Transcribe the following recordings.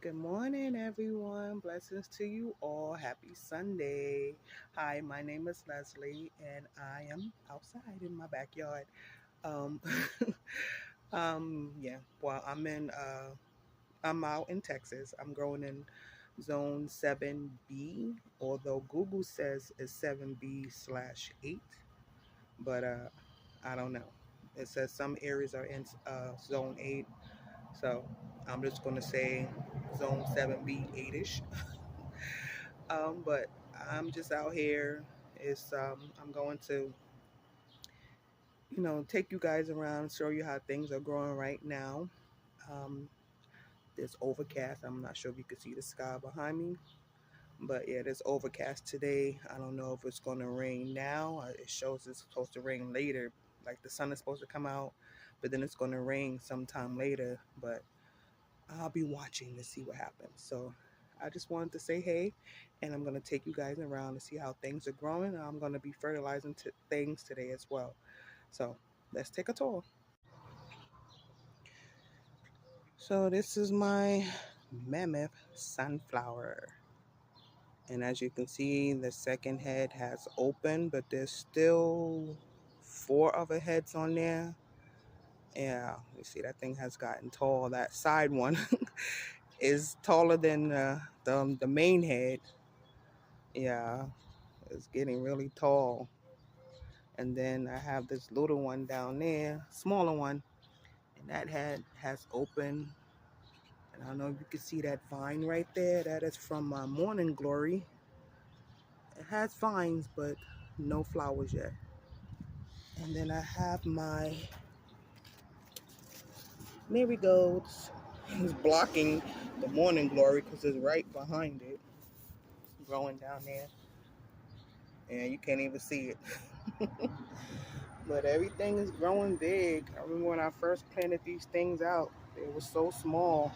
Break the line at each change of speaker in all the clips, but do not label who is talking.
Good morning, everyone. Blessings to you all. Happy Sunday. Hi, my name is Leslie, and I am outside in my backyard. Um, yeah. Well, I'm out in Texas. I'm growing in Zone 7B, although Google says it's 7B/8, but I don't know. It says some areas are in Zone 8, so I'm just gonna say Zone 7B 8ish. But I'm just out here. I'm going to, take you guys around, show you how things are growing right now. Um, it's overcast. I'm not sure if you can see the sky behind me, but yeah, it's overcast today. I don't know if it's going to rain now. It shows it's supposed to rain later. Like the sun is supposed to come out, but then it's going to rain sometime later. But I'll be watching to see what happens. So I just wanted to say hey, and I'm going to take you guys around to see how things are growing. I'm going to be fertilizing things today as well. So let's take a tour. So this is my mammoth sunflower. And as you can see, the second head has opened, but there's still four other heads on there. Yeah, you see that thing has gotten tall. That side one is taller than the main head. Yeah, it's getting really tall. And then I have this little one down there, smaller one, and that head has opened. And I don't know if you can see that vine right there. That is from my morning glory. It has vines, but no flowers yet. And then I have my marigolds. It's blocking the morning glory because it's right behind it, growing down there. And you can't even see it. But everything is growing big. I remember when I first planted these things out, they were so small.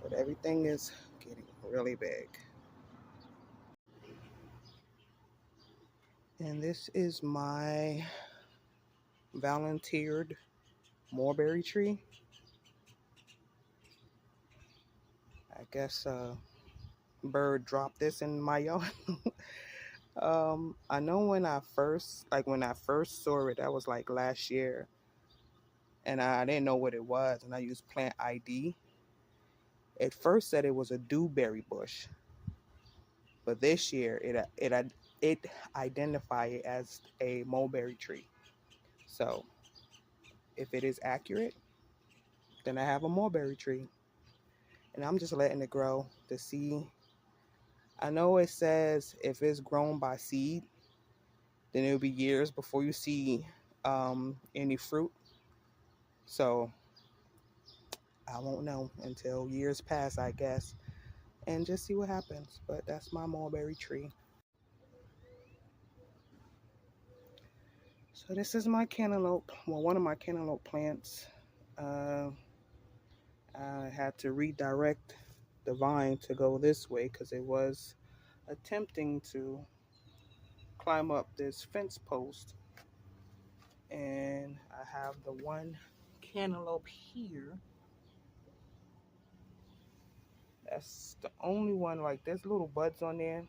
But everything is getting really big. And this is my volunteered mulberry tree. I guess a bird dropped this in my yard. I know when I first saw it, that was like last year, and I didn't know what it was, and I used Plant ID. It first said it was a dewberry bush, but this year it identified it as a mulberry tree. So if it is accurate, then I have a mulberry tree, and I'm just letting it grow to see. I know it says if it's grown by seed, then it'll be years before you see any fruit. So I won't know until years pass, I guess, and just see what happens. But that's my mulberry tree. So this is my cantaloupe, well, one of my cantaloupe plants. Uh, I had to redirect the vine to go this way because it was attempting to climb up this fence post. And I have the one cantaloupe here. That's the only one, like there's little buds on there,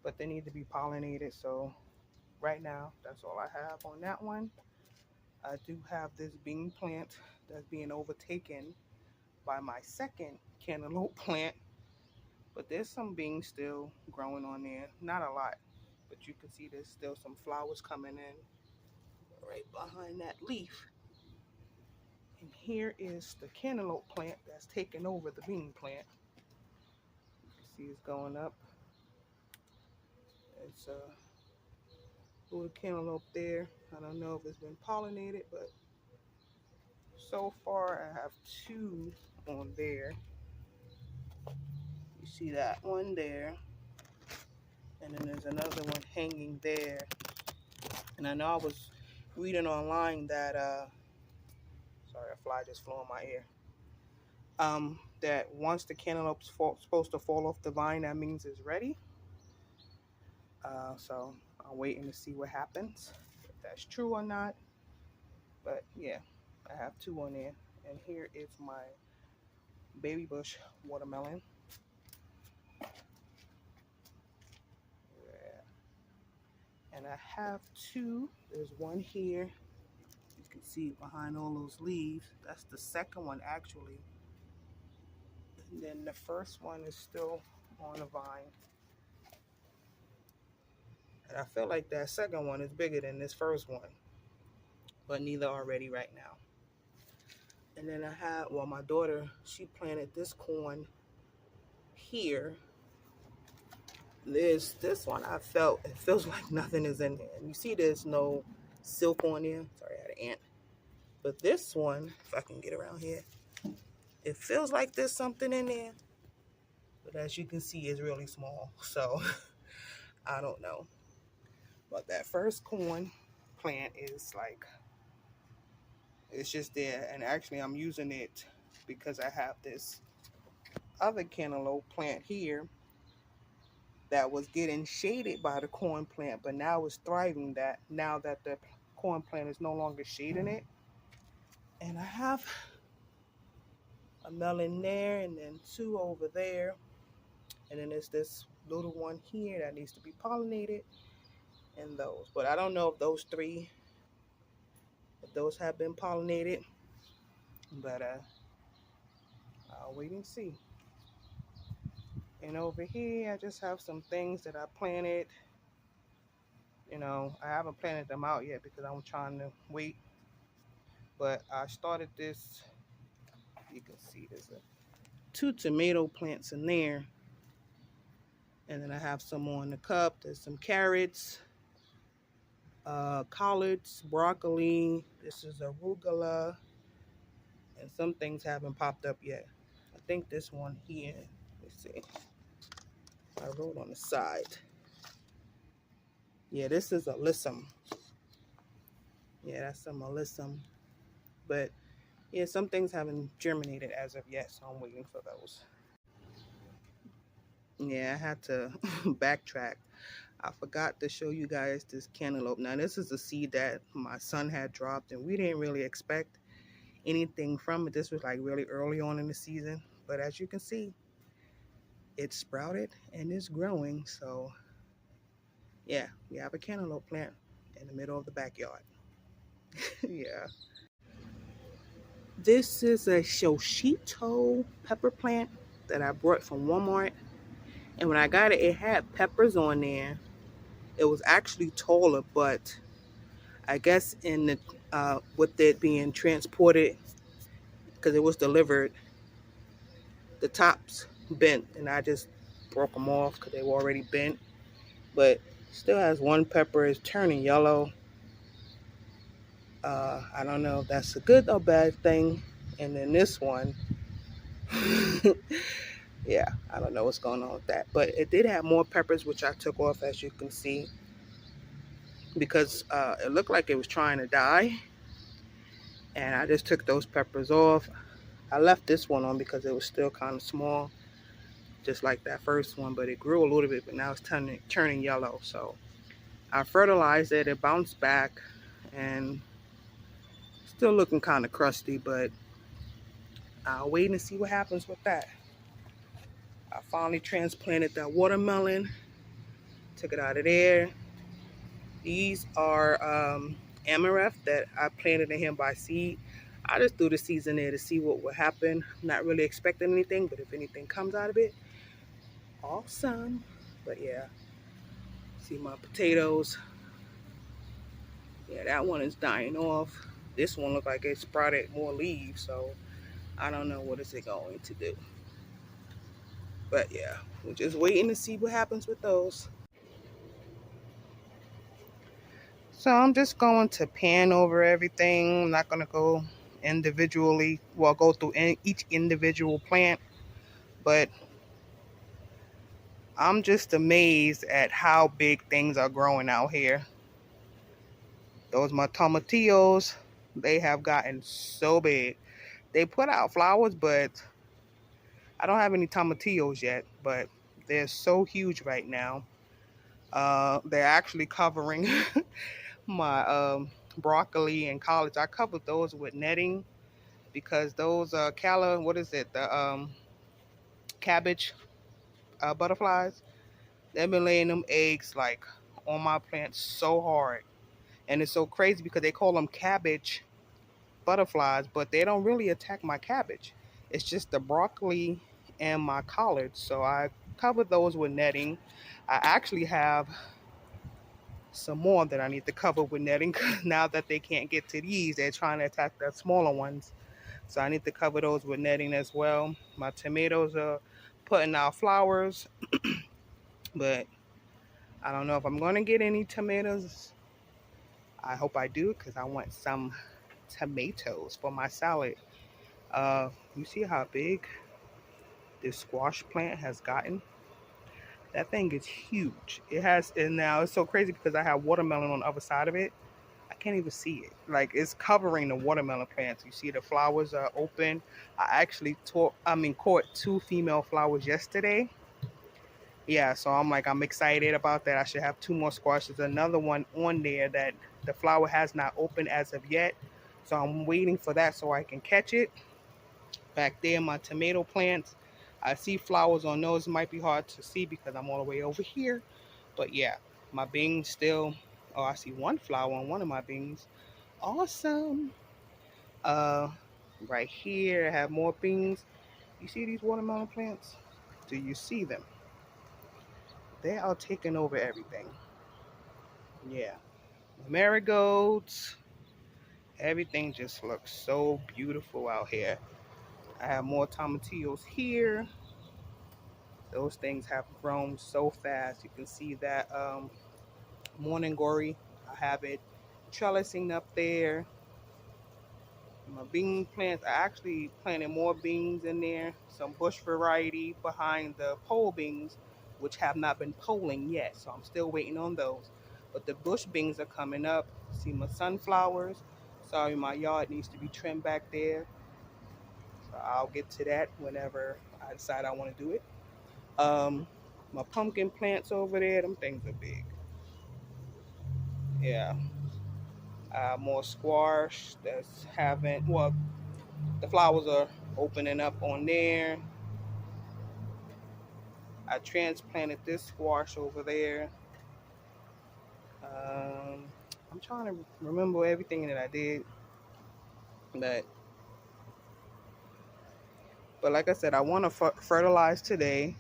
but they need to be pollinated. So right now, that's all I have on that one. I do have this bean plant that's being overtaken by my second cantaloupe plant, but there's some beans still growing on there. Not a lot, but you can see there's still some flowers coming in right behind that leaf. And here is the cantaloupe plant that's taking over the bean plant. You can see it's going up. It's a little cantaloupe there. I don't know if it's been pollinated, but so far I have two on there. You see that one there, and then there's another one hanging there. And I know I was reading online that sorry, a fly just flew in my ear. That once the cantaloupe's supposed to fall off the vine, that means it's ready. So I'm waiting to see what happens, if that's true or not. But yeah, I have two on there, and here is my baby bush watermelon. Yeah. And I have two. There's one here. You can see behind all those leaves. That's the second one actually. And then the first one is still on the vine. And I feel like that second one is bigger than this first one. But neither are ready right now. And then I had, well, my daughter, she planted this corn here. There's this one. It feels like nothing is in there. And you see there's no silk on there. Sorry, I had an ant. But this one, if I can get around here, it feels like there's something in there. But as you can see, it's really small. So I don't know. But that first corn plant is like, it's just there. And actually I'm using it because I have this other cantaloupe plant here that was getting shaded by the corn plant, but now it's thriving that now that the corn plant is no longer shading it. And I have a melon there and then two over there. And then there's this little one here that needs to be pollinated and those. But I don't know if those three, if those have been pollinated. But I'll wait and see. And over here, I just have some things that I planted. You know, I haven't planted them out yet because I'm trying to wait. But I started this. You can see there's two tomato plants in there. And then I have some on the cup. There's some carrots, collards, broccoli. This is arugula. And some things haven't popped up yet. I think this one here, let's see. I wrote on the side. Yeah, this is alyssum. Yeah, that's some alyssum. But yeah, some things haven't germinated as of yet, so I'm waiting for those. Yeah, I had to backtrack. I forgot to show you guys this cantaloupe. Now, this is a seed that my son had dropped, and we didn't really expect anything from it. This was like really early on in the season. But as you can see, it's sprouted and it's growing. So, yeah, we have a cantaloupe plant in the middle of the backyard. Yeah. This is a Shoshito pepper plant that I brought from Walmart. And when I got it, it had peppers on there. It was actually taller, but I guess in the with it being transported, because it was delivered, the tops bent, and I just broke them off because they were already bent. But still has one pepper. It's turning yellow. I don't know if that's a good or bad thing. And then this one, yeah, I don't know what's going on with that. But it did have more peppers, which I took off, as you can see, because it looked like it was trying to die. And I just took those peppers off. I left this one on because it was still kind of small, just like that first one, but it grew a little bit, but now it's turning yellow. So I fertilized it, it bounced back, and still looking kind of crusty, but I'll wait and see what happens with that. I finally transplanted that watermelon, took it out of there. These are amaranth that I planted in here by seed. I just threw the seeds in there to see what would happen. Not really expecting anything, but if anything comes out of it, awesome. But yeah, see my potatoes. Yeah, that one is dying off. This one looks like it sprouted more leaves, so I don't know what is it going to do. But yeah, we're just waiting to see what happens with those. So I'm just going to pan over everything. I'm not going to go individually, well, go through each individual plant, but I'm just amazed at how big things are growing out here. Those my tomatillos, they have gotten so big. They put out flowers, but I don't have any tomatillos yet, but they're so huge right now. They're actually covering my broccoli and collards. I covered those with netting because those what is it, the cabbage butterflies, they've been laying them eggs like on my plants so hard. And it's so crazy because they call them cabbage butterflies, but they don't really attack my cabbage. It's just the broccoli and my collards. So I covered those with netting. I actually have some more that I need to cover with netting. Now that they can't get to these, they're trying to attack the smaller ones. So I need to cover those with netting as well. My tomatoes are putting out flowers, but I don't know if I'm going to get any tomatoes. I hope I do, because I want some tomatoes for my salad. You see how big this squash plant has gotten? That thing is huge. It has, and now it's so crazy because I have watermelon on the other side of it. I can't even see it. Like, it's covering the watermelon plants. You see the flowers are open. I actually caught 2 female flowers yesterday. Yeah, so I'm excited about that. I should have 2 more squashes. Another one on there that the flower has not opened as of yet. So I'm waiting for that so I can catch it. Back there, my tomato plants, I see flowers on those. It might be hard to see because I'm all the way over here. But yeah, my beans still, oh, I see 1 flower on one of my beans. Awesome. Uh, right here, I have more beans. You see these watermelon plants? Do you see them? They are taking over everything. Yeah. Marigolds. Everything just looks so beautiful out here. I have more tomatillos here. Those things have grown so fast. You can see that morning glory. I have it trellising up there. My bean plants, I actually planted more beans in there. Some bush variety behind the pole beans, which have not been polling yet. So I'm still waiting on those. But the bush beans are coming up. See my sunflowers. Sorry, my yard needs to be trimmed back there. So I'll get to that whenever I decide I want to do it. My pumpkin plants over there, them things are big. Yeah. More squash that's haven't, well, the flowers are opening up on there. I transplanted this squash over there. I'm trying to remember everything that I did, but like I said, I want to fertilize today.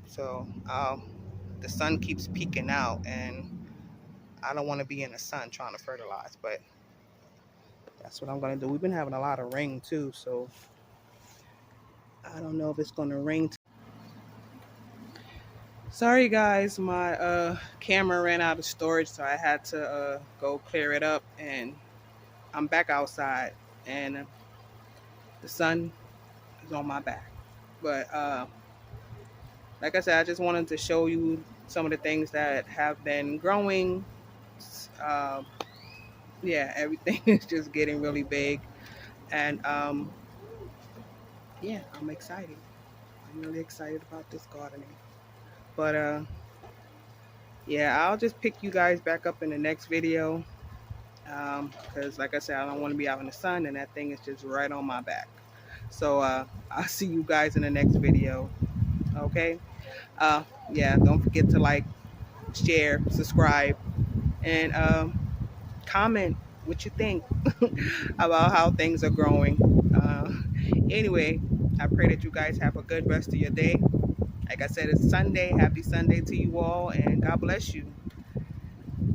So the sun keeps peeking out, and I don't want to be in the sun trying to fertilize, but that's what I'm going to do. We've been having a lot of rain too, so I don't know if it's going to rain. Sorry guys, my camera ran out of storage, so I had to go clear it up, and I'm back outside, and the sun is on my back. But like I said, I just wanted to show you some of the things that have been growing. Yeah, everything is just getting really big, and yeah, I'm excited. I'm really excited about this gardening. But yeah, I'll just pick you guys back up in the next video, because like I said, I don't want to be out in the sun, and that thing is just right on my back. So I'll see you guys in the next video. Okay. Yeah, don't forget to like, share, subscribe, and comment what you think about how things are growing. Anyway, I pray that you guys have a good rest of your day. Like I said, it's Sunday. Happy Sunday to you all, and God bless you.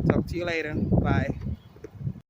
Talk to you later. Bye.